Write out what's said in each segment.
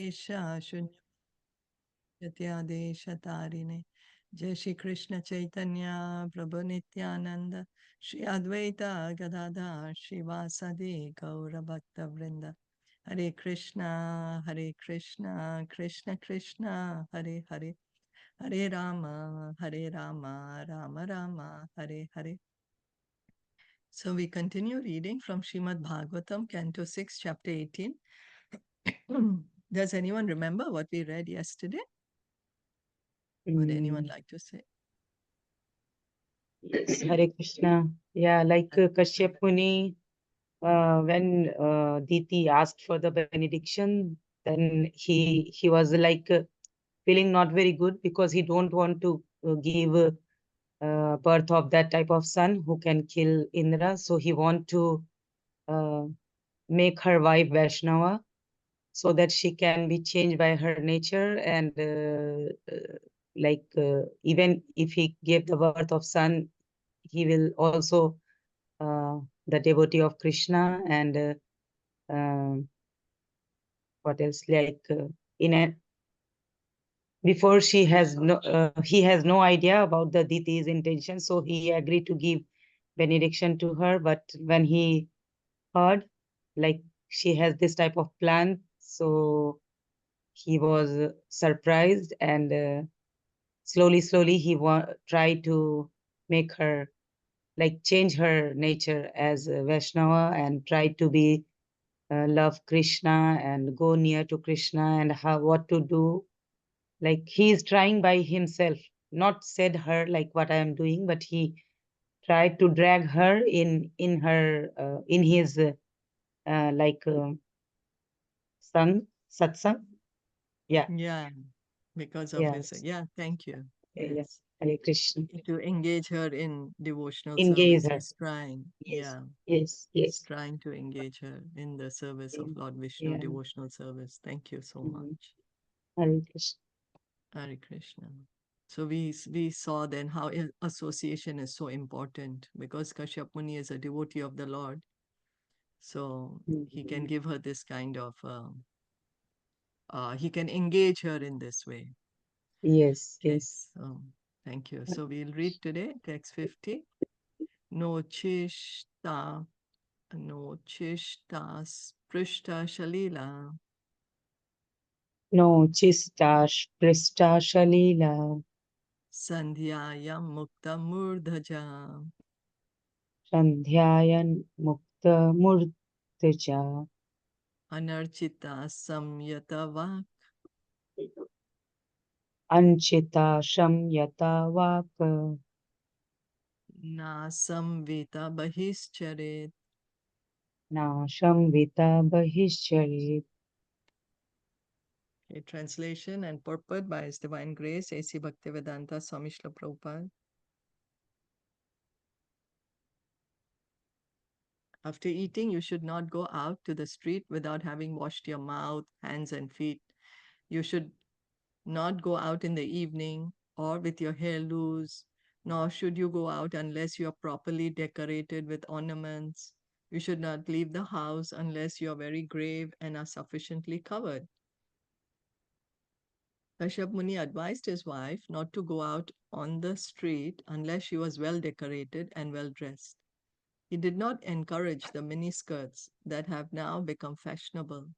Esha Shunyatya Tarine Jai Shri Krishna Chaitanya Prabhu Nityananda Shri Advaita Gadadhar Shivasadi Gaura Bhakta Vrinda Hare Krishna Krishna Krishna Hare Hare Hare Rama Rama Rama Hare Hare. So we continue reading from Srimad Bhagavatam, Canto 6, Chapter 18. Does anyone remember what we read yesterday? Would anyone like to say? Hare Krishna. Yeah, like Kashyap Muni, when Diti asked for the benediction, then he was like feeling not very good because he don't want to give birth of that type of son who can kill Indra. So he want to uh, make her wife Vaishnava so that she can be changed by her nature and even if he gave the birth of son, he will also the devotee of Krishna and um what else in a before she has no he has no idea about the Diti's intention, so he agreed to give benediction to her. But when he heard like she has this type of plan, so he was surprised and slowly he tried to make her like change her nature as a Vaishnava and try to be love Krishna and go near to Krishna and how what to do. Like he is trying by himself, not said her like what I am doing, but he tried to drag her in her in his like sang satsang. Yeah, Yeah, because of yeah, his, yeah, thank you. yeah. Yes. Hare Krishna. To engage her in devotional Engage service. her. He's trying, Yes, yeah, yes, he's yes. trying to engage her in the service of Lord Vishnu, Yeah. devotional service. Thank you so Mhm. much. Hare Krishna. Hare Krishna. So we saw then how association is so important because Kashyap Muni is a devotee of the Lord. So he can Mhm. give her this kind of, he can engage her in this way. Yes, Okay, yes. so thank you. So we'll read today text 50. No chishta, no chishta sprishta shalila, No chistash prista shalila sandhyayam mukta murdhaja, sandhyayan mukta murtja anarchita samyata vak, anchita shamyata vak nasam vita bahischaret. nasham vita bahishcharit. A translation and purport by His Divine Grace, A.C. Bhaktivedanta Swami Srila Prabhupada. After eating, you should not go out to the street without having washed your mouth, hands, and feet. You should not go out in the evening or with your hair loose, nor should you go out unless you are properly decorated with ornaments. You should not leave the house unless you are very grave and are sufficiently covered. Kashyap Muni advised his wife not to go out on the street unless she was well decorated and well dressed. He did not encourage the miniskirts that have now become fashionable.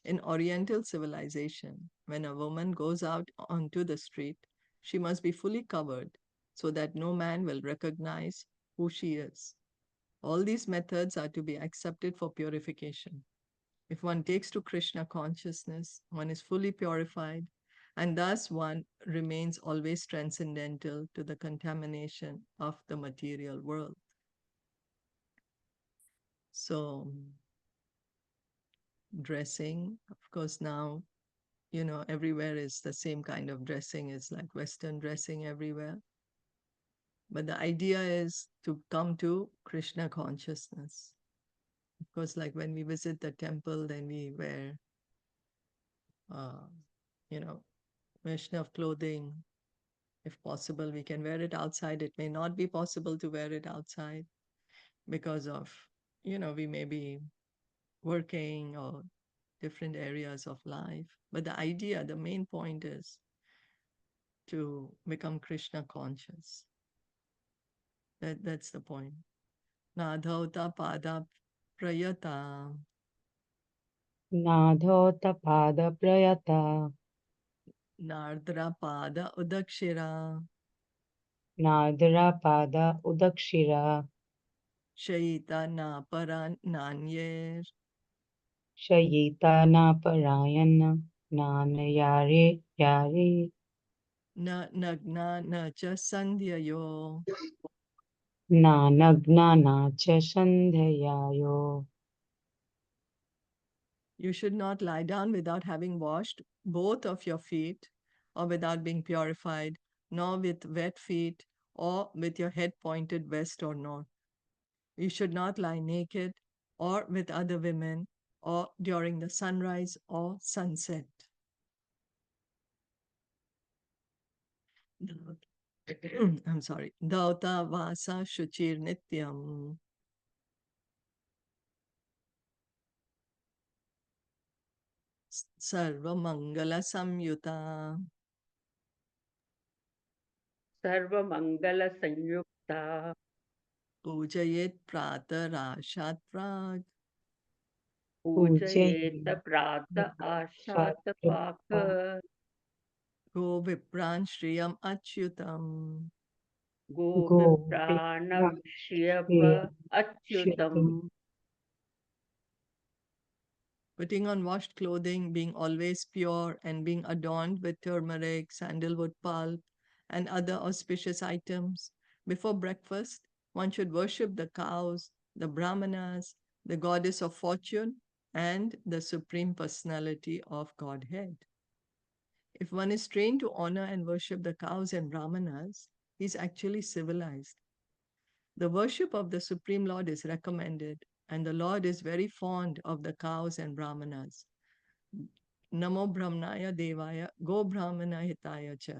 In Oriental civilization, when a woman goes out onto the street, she must be fully covered so that no man will recognize who she is. All these methods are to be accepted for purification. If one takes to Krishna consciousness, one is fully purified, and thus one remains always transcendental to the contamination of the material world. So, dressing, of course, now, everywhere is the same kind of dressing, it's like Western dressing everywhere. But the idea is to come to Krishna consciousness. Of course, like when we visit the temple, then we wear, uh, you know, Vaishnav clothing. If possible, we can wear it outside. It may not be possible to wear it outside because of, we may be working or different areas of life. But the idea, the main point is to become Krishna conscious. That's the point. Nadhauta pada prayata Nadhota pada prayata. nardra pada udakshira Nadra pada udakshira. shayita na paran nanyer Shayita na parayana. Nana yare yare. na nagna na cha sandhyayo. Nanagna na cha sandhyayo. You should not lie down without having washed both of your feet, or without being purified, nor with wet feet, or with your head pointed west or north. You should not lie naked, or with other women, or during the sunrise or sunset. I'm sorry. Dauta vasa shuchir nityam. Sarva mangala samyuta. सर्वमङ्गल Sanyukta Pujayet pratarashat prag. पूजयेत प्रात आशात पाक Go vipran shriyam achyutam. Go Go विप्रानक्ष्यप Achyutam. Putting on washed clothing, being always pure, and being adorned with turmeric, sandalwood pulp, and other auspicious items. Before breakfast, one should worship the cows, the brahmanas, the goddess of fortune, and the Supreme Personality of Godhead. If one is trained to honor and worship the cows and brahmanas, he is actually civilized. The worship of the Supreme Lord is recommended, and the Lord is very fond of the cows and brahmanas. Namo Brahmnaya Devaya Go Brahmana Hitaya Cha.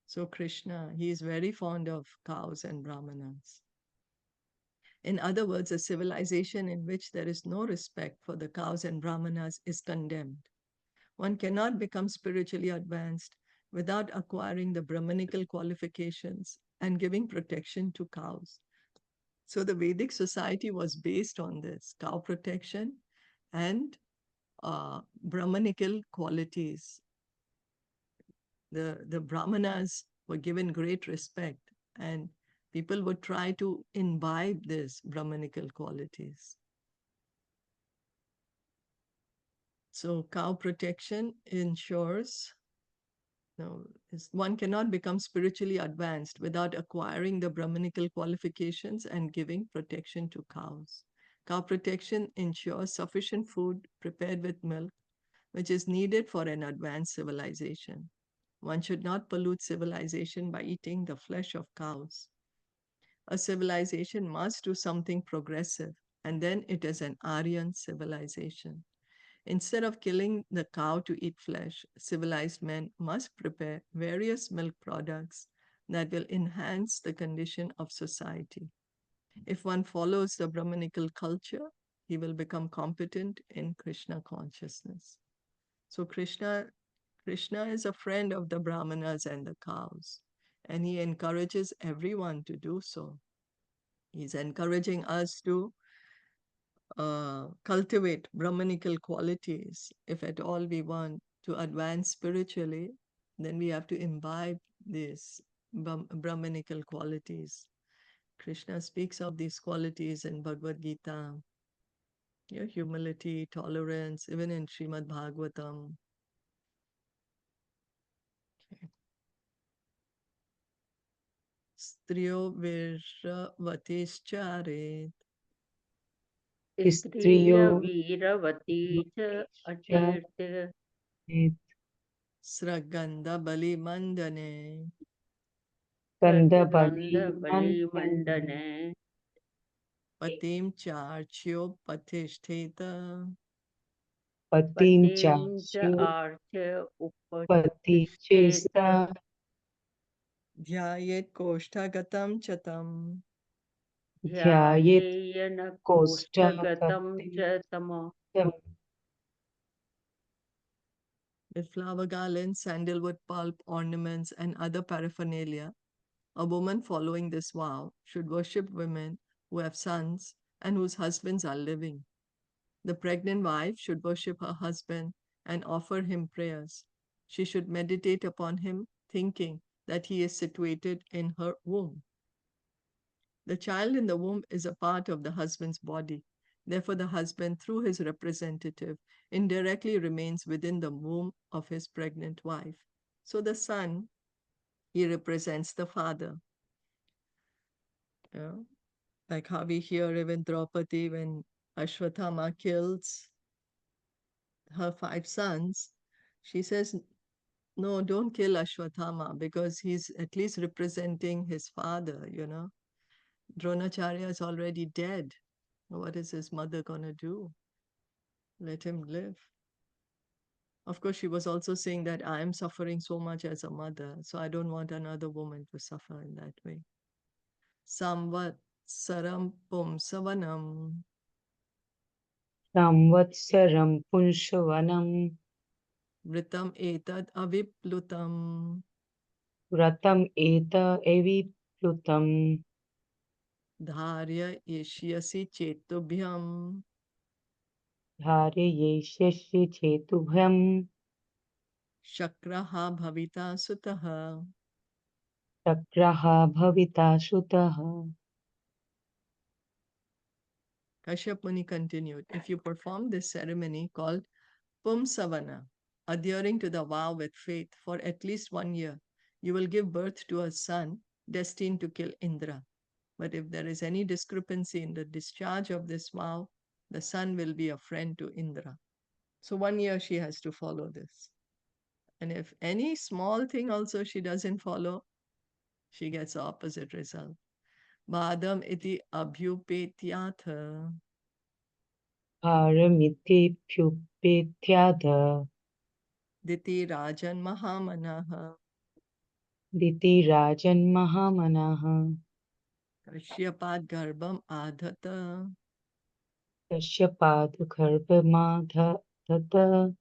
So Krishna, he is very fond of cows and brahmanas. In other words, a civilization in which there is no respect for the cows and brahmanas is condemned. One cannot become spiritually advanced without acquiring the Brahmanical qualifications and giving protection to cows. So the Vedic society was based on this cow protection and Brahmanical qualities. The Brahmanas were given great respect, and people would try to imbibe these Brahmanical qualities. So cow protection ensures one cannot become spiritually advanced without acquiring the Brahmanical qualifications and giving protection to cows. Cow protection ensures sufficient food prepared with milk, which is needed for an advanced civilization. One should not pollute civilization by eating the flesh of cows. A civilization must do something progressive, and then it is an Aryan civilization. Instead of killing the cow to eat flesh, civilized men must prepare various milk products that will enhance the condition of society. If one follows the Brahmanical culture, he will become competent in Krishna consciousness. So Krishna is a friend of the Brahmanas and the cows, and he encourages everyone to do so. He's encouraging us to cultivate Brahmanical qualities. If at all we want to advance spiritually, then we have to imbibe these Brahmanical qualities. Krishna speaks of these qualities in Bhagavad Gita, humility, tolerance, even in Srimad Bhagavatam. Okay. Striyo virvatischare स्त्रिय Striyo Veervati च अचेर्य sragandha bali mandane Kanda सद्गन्ध Bali बलिमण्डने patim charchyo patishteta Patim पतिं च Chachyo आर्च्य Pati उपतिष्ठेत Chesta dhyayet koshtagatam chatam. Dhyayit ध्यायेयन Kosta कोष्ठगतं Katim च तम With flower garlands, sandalwood pulp, ornaments, and other paraphernalia, a woman following this vow should worship women who have sons and whose husbands are living. The pregnant wife should worship her husband and offer him prayers. She should meditate upon him, thinking that he is situated in her womb. The child in the womb is a part of the husband's body. Therefore, the husband, through his representative, indirectly remains within the womb of his pregnant wife. So the son, he represents the father. You know, like how we hear even Draupadi when Ashwatthama kills her 5 sons, she says, no, don't kill Ashwatthama because he's at least representing his father, you know. Dronacharya is already dead. What is his mother going to do? Let him live. Of course, she was also saying that I am suffering so much as a mother, so I don't want another woman to suffer in that way. Samvatsaram pumsavanam Samvatsaram Punshavanam vritam etad aviplutam Vratam Eta Eviplutam dharya yeshyasi chetubhyam Dhareyeshashi Chetubhyam shakraha bhavita sutaha. Chakraha Bhavita Sutaha. Kashyap Muni continued, if you perform this ceremony called Pumsavana, adhering to the vow with faith for at least 1 year, you will give birth to a son destined to kill Indra. But if there is any discrepancy in the discharge of this vow, the son will be a friend to Indra. So 1 year she has to follow this. And if any small thing also she doesn't follow, she gets the opposite result. Badam iti abhyupetyatha Paramiti Pyupetyada diti rajan mahamanaha Diti Rajan Mahamanaha kashyapad garbham adhata Kashyapad Garbhamadha Tata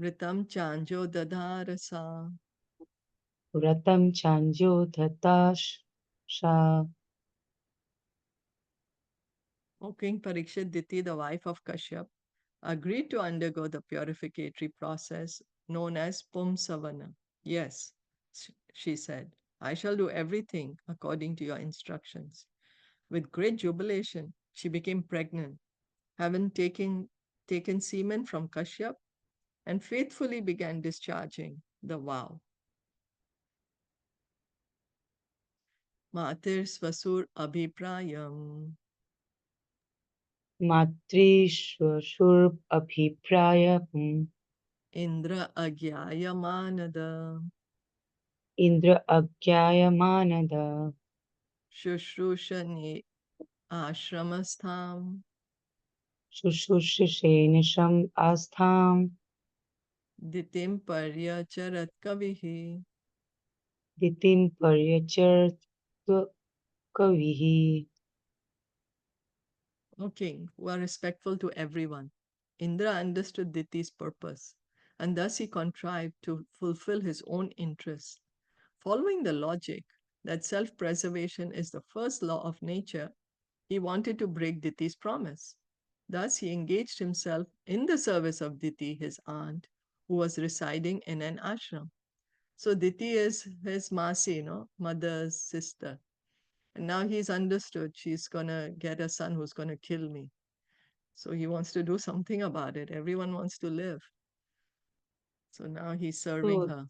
vritam chanjo dadarasa. Vratam Chanjo Tatash Sha. O King Parikshit, Diti, the wife of Kashyap, agreed to undergo the purificatory process known as Pumsavana. Yes, she said, I shall do everything according to your instructions. With great jubilation, she became pregnant, having taken semen from Kashyap, and faithfully began discharging the vow. Matir Swasur Abhiprayam Matrishwashur Abhipraya Indra Agyayamanada Indra Agyayamanada Shushrusha Ashramastham Shushusheshenisham Astham Ditim Paryacharat Kavihi. Ditim Paryachar Kavihi. O king, who are respectful to everyone, Indra understood Diti's purpose, and thus he contrived to fulfill his own interests. Following the logic that self preservation is the first law of nature, he wanted to break Diti's promise. Thus, he engaged himself in the service of Diti, his aunt, who was residing in an ashram. So, Diti is his Masi, mother's sister. And now he's understood she's going to get a son who's going to kill me. So, he wants to do something about it. Everyone wants to live. So, now he's serving So her.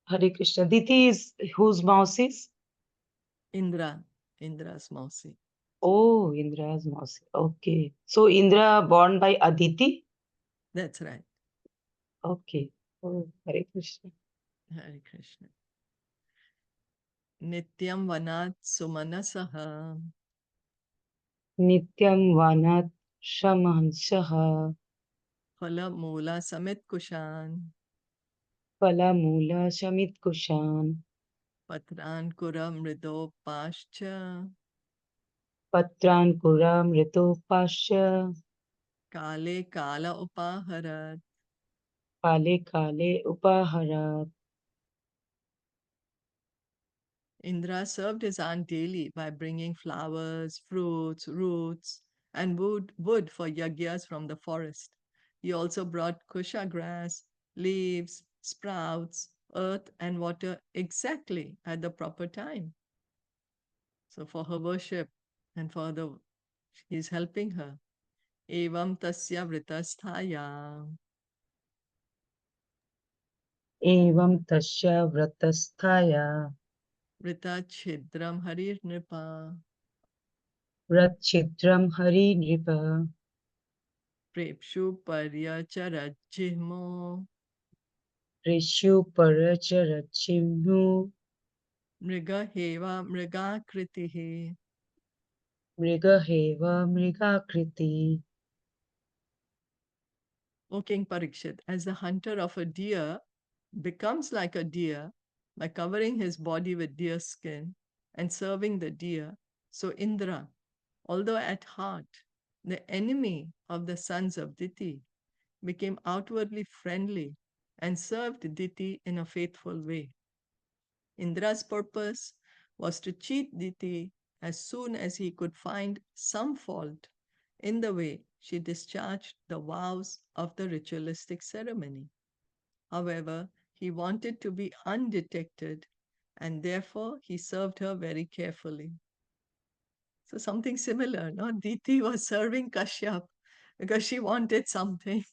Hare Krishna. Diti is whose mouse is? Indra, Indra's Mausi. Oh, Indra's mouse. Okay. So Indra born by Aditi? That's right. Okay. Oh, Hare Krishna. Hare Krishna. Nityam vanat sumanasaha Nityam Vanat Shamanshaha phala mula samit kushan Palamula Shamit Kushan patran kura mrido pascha Patran Kuram Rito Pasha kale kala upaharat. kale kale upaharat. Indra served his aunt daily by bringing flowers, fruits, roots, and wood for yagyas from the forest. He also brought kusha grass, leaves, sprouts, earth, and water exactly at the proper time. So for her worship and for the he's helping her. Evam tasya vritasthaya Evam tasya vratasthaya vrita chidram harir nripa vratchidram hari nripa prepshu paryacharajihmo reshu paracharachimnu mriga heva mrigakritihi. mrigaheva mrigakriti. O King Parikshit, as the hunter of a deer becomes like a deer by covering his body with deer skin and serving the deer, so Indra, although at heart the enemy of the sons of Diti, became outwardly friendly and served Diti in a faithful way. Indra's purpose was to cheat Diti as soon as he could find some fault in the way she discharged the vows of the ritualistic ceremony. However, he wanted to be undetected and therefore he served her very carefully. So, something similar, no? Diti was serving Kashyap because she wanted something.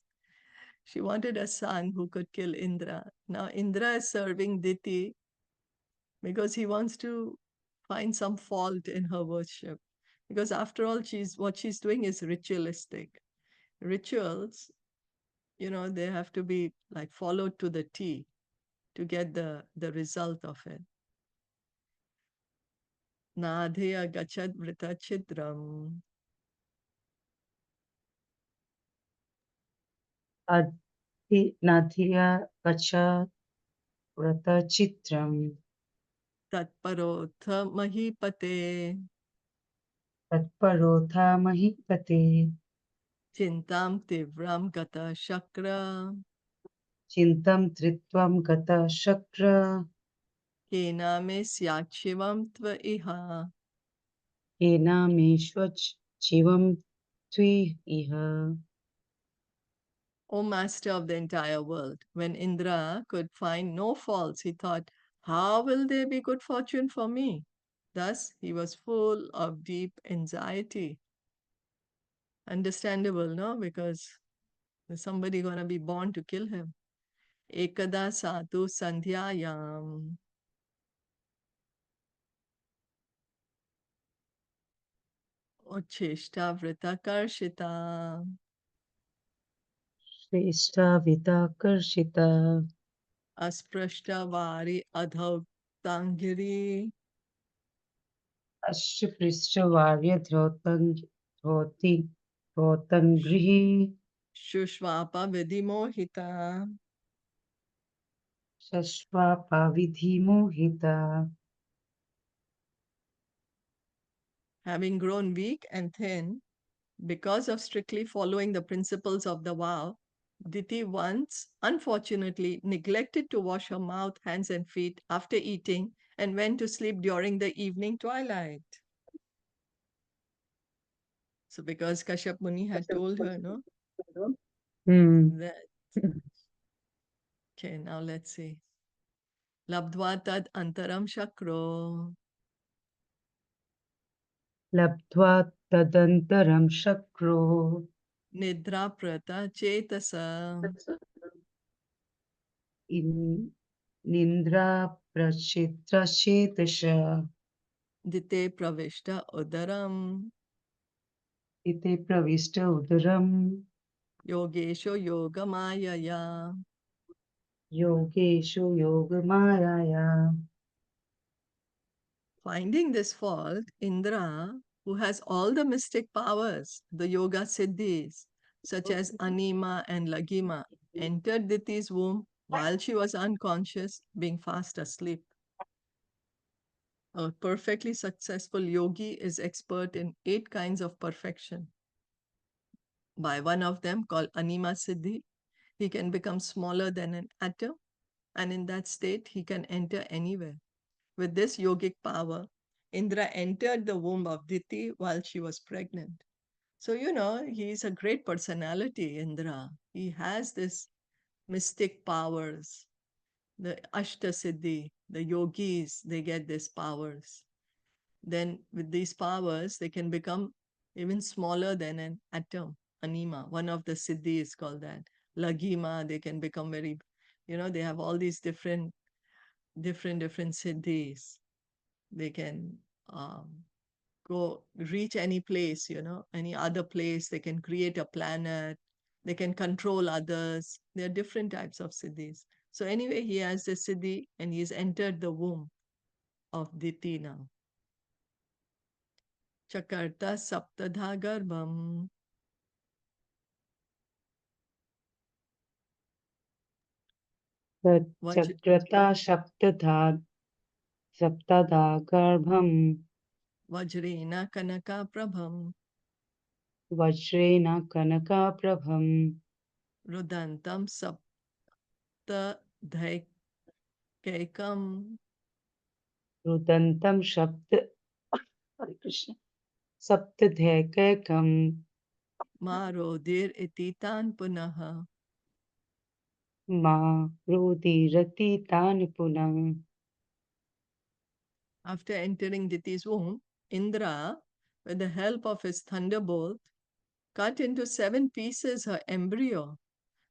She wanted a son who could kill Indra. Now, Indra is serving Diti because he wants to find some fault in her worship. Because after all, what she's doing is ritualistic. Rituals, they have to be like followed to the T to get the result of it. Nadheya gachad vrita chidram. Adhi nadhiya kacha vratachitram Tatparotha mahipate. tatparotha mahipate Chintam tivram gata shakra. chintam tritvam gata shakra Kena me syakshivam tva iha. enameshwach chivam tvi iha. O master of the entire world, when Indra could find no faults, he thought, how will there be good fortune for me? Thus, he was full of deep anxiety. Understandable, no? Because there's somebody going to be born to kill him. Ekada satu sandhyayam. Ocheshta vrita karshita. Shrestha vitakarshita Asprashta vari adhautangiri. ashprishta varya dhoti dhotangrihi Shushvapa vidimohita. shashva pavidhi mohita. Having grown weak and thin because of strictly following the principles of the vow, Diti once unfortunately neglected to wash her mouth, hands, and feet after eating and went to sleep during the evening twilight. So, because Kashyap Muni had told her, no, Hmm. that, okay, now let's see. Labdva tad antaram shakro, Labdva tadantaram shakro nidra prata chetasa, in nindra prachitra chetasha dite pravishta udaram, ite pravishta udaram yogesho yogamayaya. yogeshu yogamayaya. Finding this fault, Indra, who has all the mystic powers, the yoga siddhis, such as Anima and Lagima, entered Diti's womb while she was unconscious, being fast asleep. A perfectly successful yogi is expert in 8 kinds of perfection. By one of them, called Anima Siddhi, He can become smaller than an atom, and in that state, he can enter anywhere. With this yogic power, Indra entered the womb of Diti while she was pregnant. So, he's a great personality, Indra. He has this mystic powers, the Ashtasiddhi, the yogis, they get these powers. Then, with these powers, they can become even smaller than an atom, anima. One of the siddhi is called that. Lagima, they can become very, they have all these different siddhis. They can go reach any place, any other place. They can create a planet. They can control others. There are different types of siddhis. So anyway, he has the siddhi and he's entered the womb of Diti now. Chakarta saptadha garbham. Chakrata saptada garbham Vajrena kanaka prabham. vajrena kanaka prabham Rudantam saptadhaikam. rudantam Hare Krishna saptadhyaikam Marodir ititan punaha. ma rudirati tan punam. After entering Diti's womb, Indra, with the help of his thunderbolt, cut into 7 pieces her embryo,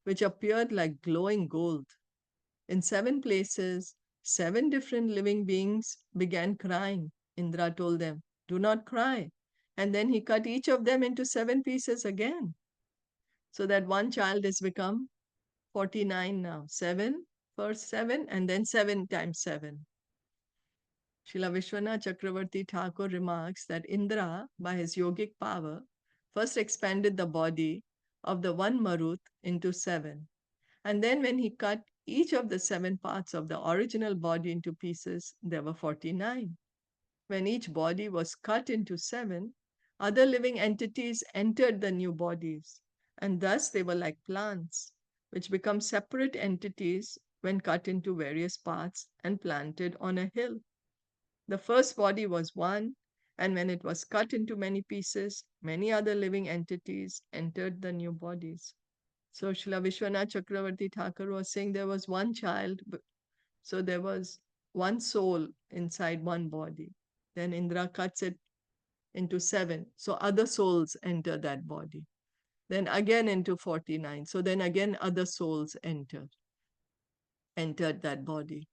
which appeared like glowing gold. In 7 places, 7 different living beings began crying. Indra told them, "Do not cry." And then he cut each of them into 7 pieces again. So that one child has become 49 now. 7, first 7, and then 7 times 7. Srila Vishwanath Chakravarti Thakur remarks that Indra, by his yogic power, first expanded the body of the one Marut into 7. And then when he cut each of the 7 parts of the original body into pieces, there were 49. When each body was cut into 7, other living entities entered the new bodies, and thus they were like plants, which become separate entities when cut into various parts and planted on a hill. The first body was one, and when it was cut into many pieces, many other living entities entered the new bodies. So Srila Vishwanath Chakravarti Thakur was saying there was one child, so there was one soul inside one body. Then Indra cuts it into 7, so other souls enter that body. Then again into 49, so then again other souls entered that body.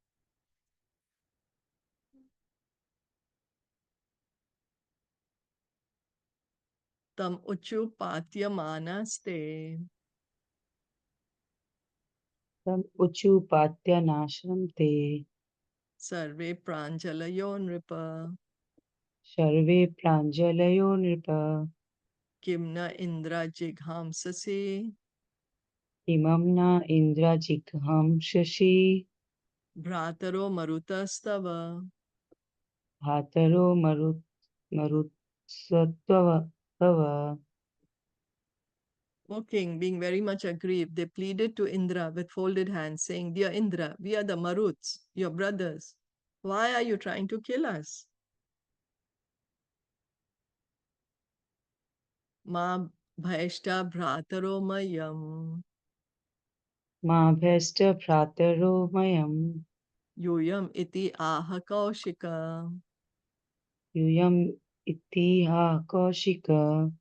Tam uchu patyamanaste. Tam uchupatya nasham te Sarve pranjalayo nripa. sarve pranjalayo nripa Kimna indra jighamsasi. imam na indra jigham shashi Bhrataro marutastava. bhataro marutsatva. O king, being very much aggrieved, they pleaded to Indra with folded hands, saying, "Dear Indra, we are the Maruts, your brothers. Why are you trying to kill us? Ma bhaishta bhrataro mayam. Ma bhesta bhrataro mayam Yuyam iti aha kaushika. yuyam itiha kaushika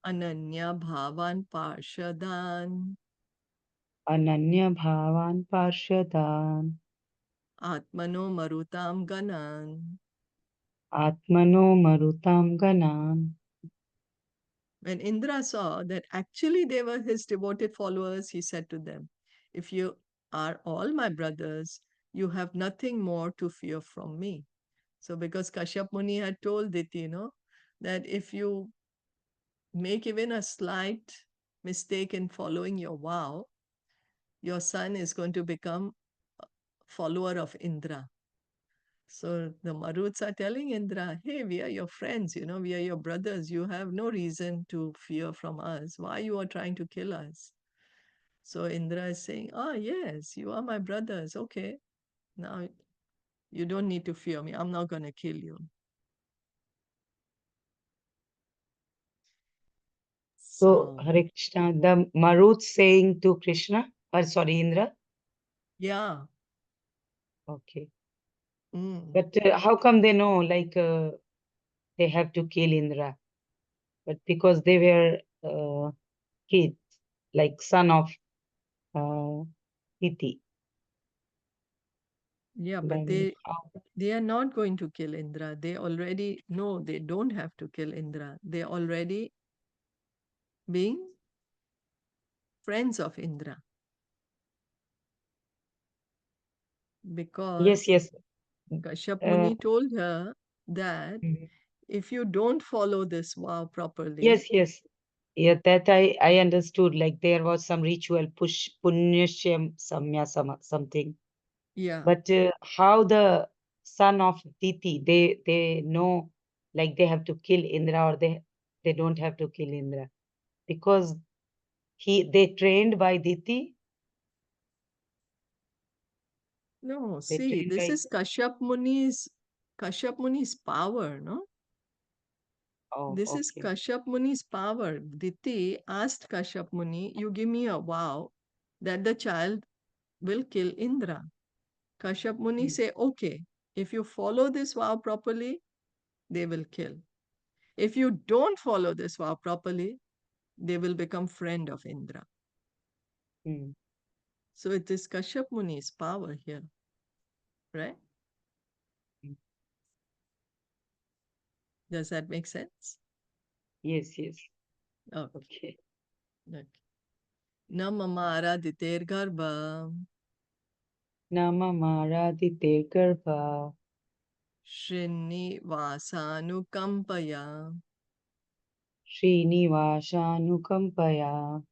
Ananya bhavan parshadan. ananya bhavan parshadan Atmano marutam ganan." atmano marutam ganam. When Indra saw that actually they were his devoted followers, he said to them, "If you are all my brothers, you have nothing more to fear from me." So, because Kashyap Muni had told Diti, that if you make even a slight mistake in following your vow, your son is going to become a follower of Indra. So the Maruts are telling Indra, "Hey, we are your friends, we are your brothers. You have no reason to fear from us. Why you are trying to kill us?" So Indra is saying, "Ah, yes, you are my brothers. Okay, now you don't need to fear me. I'm not going to kill you." So, So, Hare Krishna, the Marut saying to Krishna, or sorry, Indra. yeah. Okay. Mm. But how come they know, like, they have to kill Indra? But because they were kids, like son of Diti. Yeah, but Then they are not going to kill Indra. They already know they don't have to kill Indra. They already being friends of Indra yes, because yes. Kashyap Uh, Muni told her that mhm. if you don't follow this vow properly, Yes, yes. Yeah, that I understood. Like there was some ritual, push punyashyam samya something. yeah, But how the son of Diti, they know, like they have to kill Indra, or they don't have to kill Indra, because they trained by Diti. no, They see, trained this by. is Kashyap Muni's power, no? Oh, This is okay. Kashyap Muni's power. Diti asked Kashyap Muni, "You give me a vow that the child will kill Indra." Kashyap Muni Mm, say, "Okay, if you follow this vow properly, they will kill. If you don't follow this vow properly, they will become friend of Indra." mm, So it is Kashyap Muni's power here, right? mm. Does that make sense? Yes, yes. Okay. Okay. Okay. Na mamara diter garbha Namamaraditir garbha Shrinivasanukampaya Srinivasanukampaya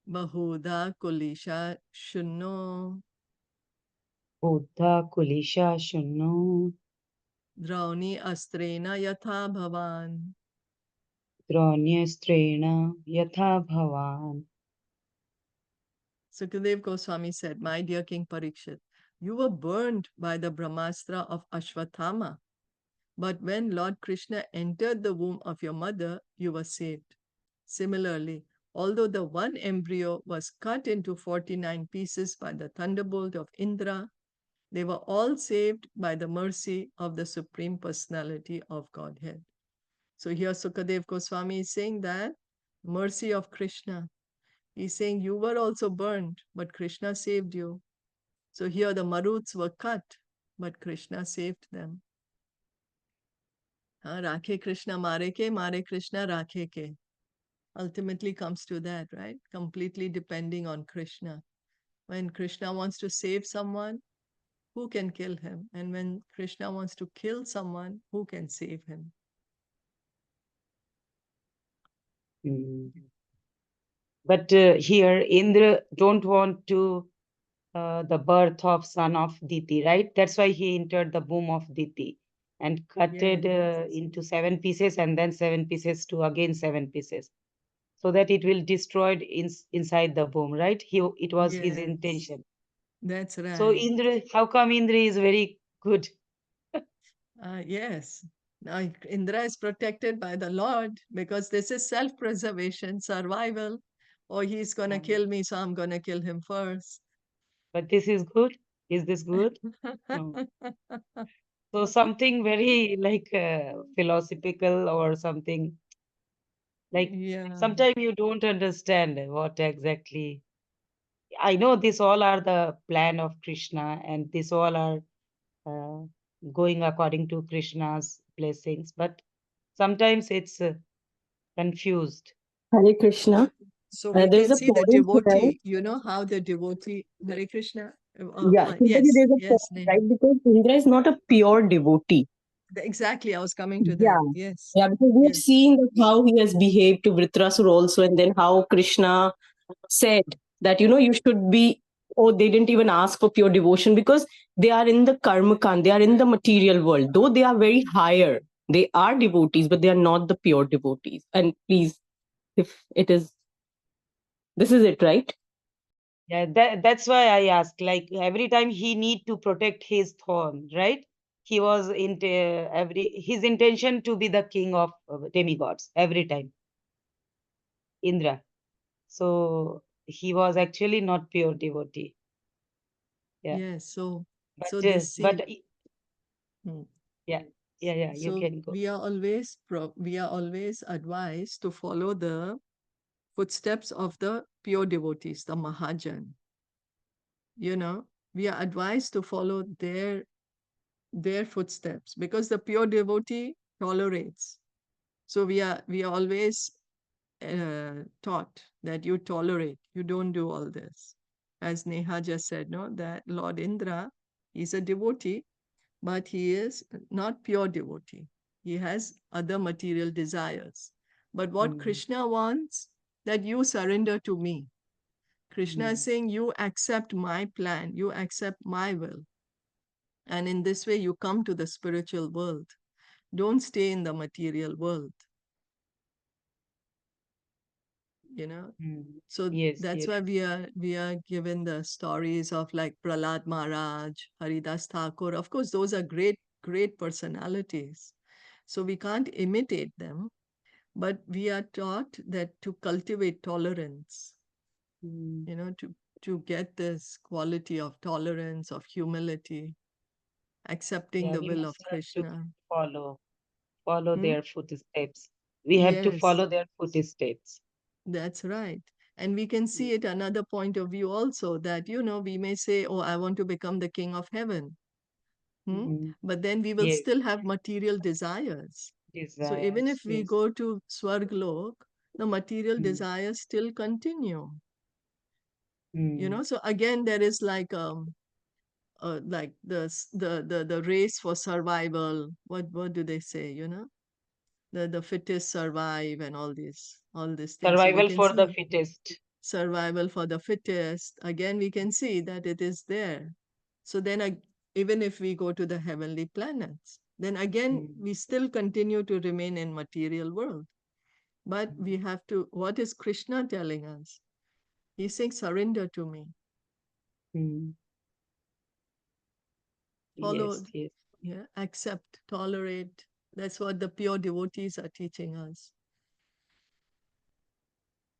Bahudha Kulisha Shunno Buddha Kulisha Shunno Drauni Astrena Yatha Bhavan. Dronyastrena Yatha Bhavan. Sukadev Goswami said, "My dear King Parikshit, you were burned by the Brahmastra of Ashwathama, but when Lord Krishna entered the womb of your mother, you were saved. Similarly, although the one embryo was cut into 49 pieces by the thunderbolt of Indra, they were all saved by the mercy of the Supreme Personality of Godhead." So here Sukadev Goswami is saying that mercy of Krishna. He's saying you were also burned, but Krishna saved you. So here the Maruts were cut, but Krishna saved them. Rakhe Krishna mare Krishna rakhe ke. Ultimately comes to that, right? Completely depending on Krishna. When Krishna wants to save someone, who can kill him? And when Krishna wants to kill someone, who can save him? Mm. But here Indra don't want to the birth of son of Diti, right? That's why he entered the womb of Diti and cut it Yes. into 7 pieces, and then 7 pieces to again 7 pieces, so that it will destroyed inside the womb, right? It was his Yes. intention. That's So right. Indra, how come Indra is very good? Yes. Now Indra is protected by the Lord because this is self-preservation, survival. Or he's gonna Um, kill me, so I'm gonna kill him first. but this is good. Is this good? No. So something very like philosophical or something like Yeah. sometimes you don't understand what exactly. I know these all are the plan of Krishna, and these all are uh, going according to Krishna's blessings, but sometimes it's confused. Hare Krishna. So we There's can a see the point here. devotee, you know how the devotee, Hare Krishna. Yeah, so Yes, there's a yes, point, Neha. right? Because Indra is not a pure devotee. Exactly, I was coming to that. Yeah. Yes, Yeah, because we have yes, seen that how he has behaved to Vritrasur also, and then how Krishna said that, you should be, oh, they didn't even ask for pure devotion because they are in the karma kand, they are in the material world. Though they are very higher, they are devotees, but they are not the pure devotees. And please, if it is, this is it, right? Yeah, that's why I asked. Like every time he need to protect his throne, right? He was his intention to be the king of demigods every time, Indra. So he was actually not pure devotee. Yeah, Yes. So, but so this but see. Hmm. yeah, yeah. You So can go. we are always advised to follow the footsteps of the pure devotees, the Mahajan. You know, we are advised to follow their footsteps because the pure devotee tolerates. So we are always taught that you tolerate, you don't do all this. As Neha just said, no, that Lord Indra is a devotee, but he is not pure devotee. He has other material desires. But what Mm, Krishna wants, that you surrender to me. Krishna is mm, saying, you accept my plan, you accept my will. And in this way, you come to the spiritual world. Don't stay in the material world, you know. mm. So Yes, that's yes. why we are given the stories of like Prahlad Maharaj, Haridas Thakur. Of course, those are great personalities. So we can't imitate them, but we are taught that to cultivate tolerance, Mm. to get this quality of tolerance, of humility, accepting Yeah, the we will must of have to Krishna. follow Hmm? their footsteps. We have to Yes, follow their footsteps. that's right. And we can see it another point of view also that, we may say, oh, I want to become the king of heaven. Hmm? Mm. But then we will Yes, still have material desires. So even desires. if we Yes. go to Swarglok, the material Mm. desires still continue. Mm. So again, there is like the race for survival. What do they say? The fittest survive and all these things. So we Survival can for the see fittest. survival for the fittest. Again, we can see that it is there. So then, even if we go to the heavenly planets, then again, Mm. we still continue to remain in material world. But we have to, what is Krishna telling us? He's saying, surrender to me. Mm. Follow, Yes, yes. yeah, accept, tolerate. That's what the pure devotees are teaching us.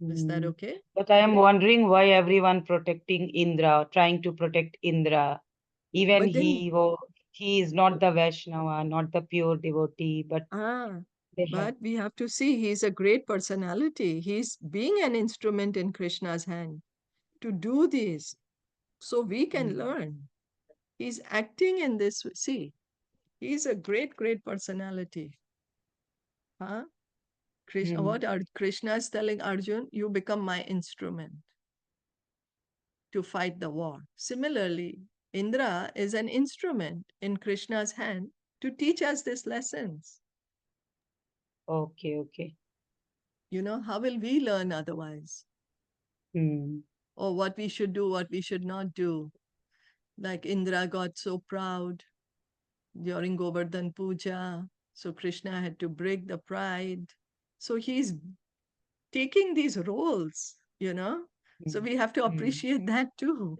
Is that Mm. okay? But I am wondering why everyone protecting Indra, trying to protect Indra. Even But then, he is not the Vaishnava, not the pure devotee, but ah, they have. but we have to see he's a great personality. He's being an instrument in Krishna's hand to do this so we can Mm. learn. He's acting in this. See, he's a great personality. Huh? Krishna, Mm. what are Krishna is telling Arjun? You become my instrument to fight the war. Similarly, Indra is an instrument in Krishna's hand to teach us these lessons. Okay, okay. How will we learn otherwise? Mm. Or what we should do, what we should not do. Like Indra got so proud during Govardhan Puja. So Krishna had to break the pride. So he's taking these roles. So Mm. we have to Mm. appreciate that too.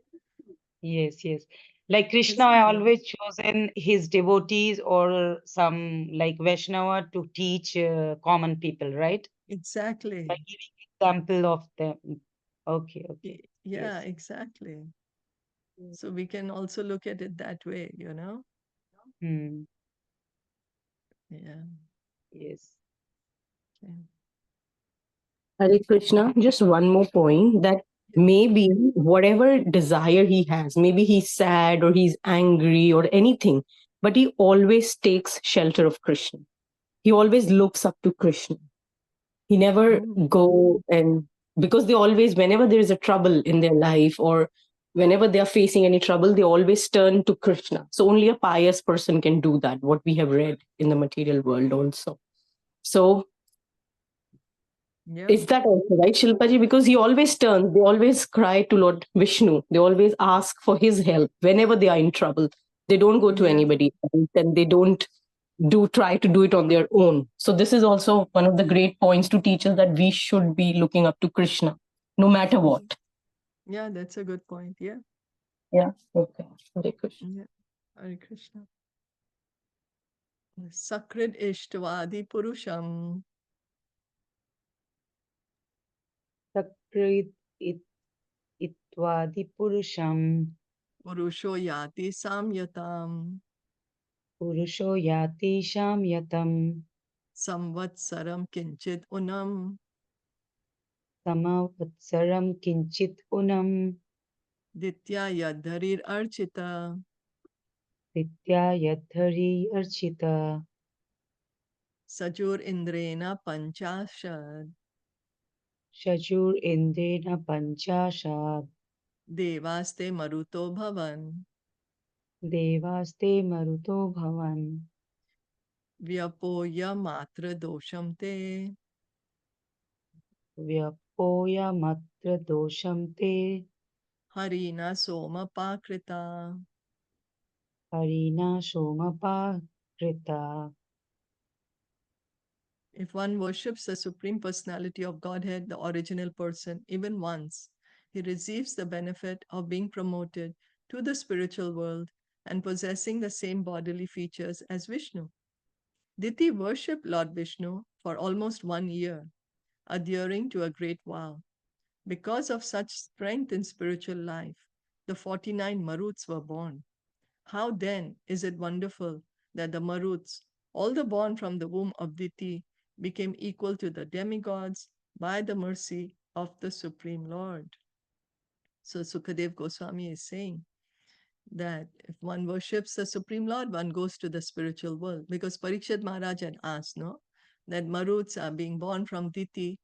Yes, yes. Like Krishna, I Isn't it? always chosen his devotees or some like Vaishnava to teach common people, right? By Exactly. giving example of them. Okay, okay. Yeah, Yes. exactly. So we can also look at it that way. Mm. Yeah. Yes. Okay. Hare Krishna, just one more point that maybe whatever desire he has, maybe he's sad or he's angry or anything, but he always takes shelter of Krishna. He always looks up to Krishna. He never Mm, go and because they always, whenever there is a trouble in their life or whenever they are facing any trouble, they always turn to Krishna. So only a pious person can do that, what we have read in the material world also. So yeah. is that also right, Shilpaji? Because he always turns, they always cry to Lord Vishnu. They always ask for his help whenever they are in trouble. They don't go to Yeah. anybody else and they don't try to do it on their own. So this is also one of the great points to teach us that we should be looking up to Krishna, no matter what. Yeah, that's a good point. Yeah. Yeah. Okay. Hare Krishna. Yeah. Hare Krishna. Sakrit Ishtvadi Purusham Sakrit it itvadi purusham Purusho Yati Samyatam purusho yati shamyatam Samvatsaram Kinchit Unam samavatsaram kinchit unam Ditya Yadharir Archita ditya yadhari archita Sajur Indrena Panchashad shajur indrena panchashad Devaste Maruto Bhavan devaste maruto bhavan Vyapoya Matra Dosham Te vyapoya matra dosham te Harina Soma Pakrita. harina somapa krita. If one worships the Supreme Personality of Godhead, the original person, even once, he receives the benefit of being promoted to the spiritual world and possessing the same bodily features as Vishnu. Diti worshipped Lord Vishnu for almost 1 year, adhering to a great vow. Because of such strength in spiritual life, the 49 Maruts were born. How then is it wonderful that the Maruts, all the born from the womb of Diti, became equal to the demigods by the mercy of the Supreme Lord? So Sukadev Goswami is saying that if one worships the Supreme Lord, one goes to the spiritual world. Because Parikshit Maharaj had asked, no, that Maruts are being born from Diti,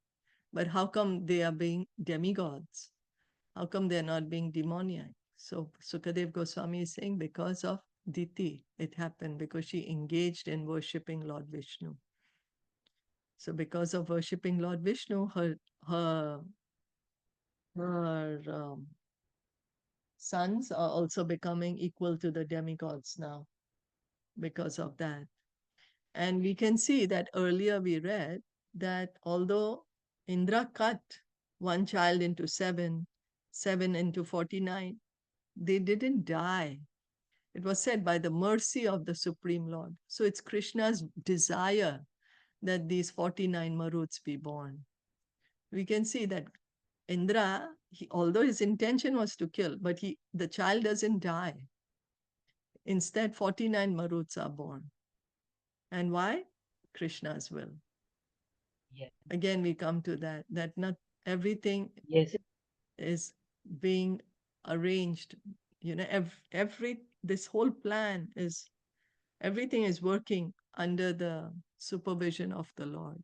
but how come they are being demigods? How come they're not being demoniac? So Sukadev Goswami is saying because of Diti, it happened because she engaged in worshipping Lord Vishnu. So because of worshipping Lord Vishnu, her her sons are also becoming equal to the demigods now because of that. And we can see that earlier we read that although Indra cut one child into seven, seven into 49, they didn't die. It was said by the mercy of the Supreme Lord. So it's Krishna's desire that these 49 Maruts be born. We can see that Indra, although his intention was to kill, but the child doesn't die. Instead, 49 Maruts are born. And why? Krishna's will. Yeah. Again, we come to that not everything Yes. is being arranged. You know, this whole plan is, everything is working under the supervision of the Lord.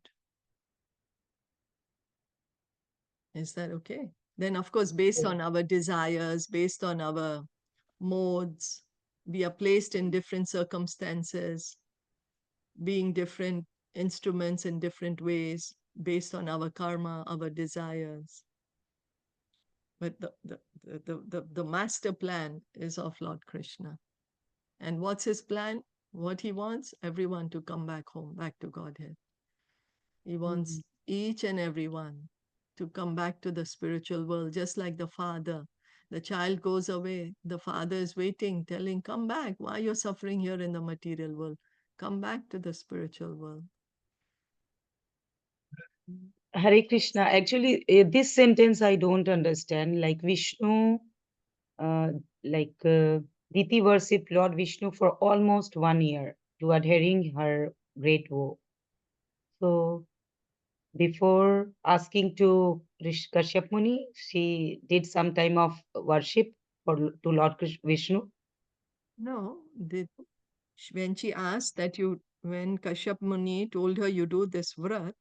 Is that okay? Then, of course, based on our desires, based on our modes, we are placed in different circumstances, being different instruments in different ways, based on our karma, our desires. But the master plan is of Lord Krishna. And what's his plan? What he wants? Everyone to come back home, back to Godhead. He wants each and everyone to come back to the spiritual world, just like the father. The child goes away. The father is waiting, telling, come back. Why you're suffering here in the material world? Come back to the spiritual world. Hare Krishna. Actually, this sentence I don't understand. Like Vishnu, uh, like Diti worshipped Lord Vishnu for almost 1 year to adhering her great vow. So before asking to Kashyap Muni, she did some time of worship to Lord Vishnu. No, when she asked when Kashyap Muni told her you do this vrat,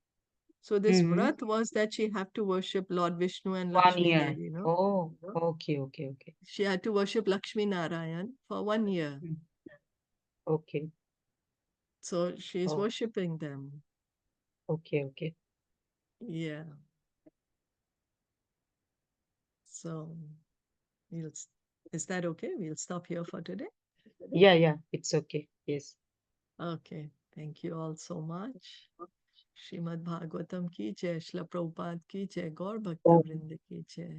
so this vrat was that she had to worship Lord Vishnu and 1 Lakshmi year. Devi, Oh, okay. She had to worship Lakshmi Narayan for 1 year. Okay. So she's Oh, worshipping them. okay. Yeah. So is that okay? We'll stop here for today. Yeah, it's okay. Yes. Okay. Thank you all so much. Srimad Bhagavatam ki jai, Shla Prabhupada ki jai, Gaur Bhakta Oh, Vrinda ki jai.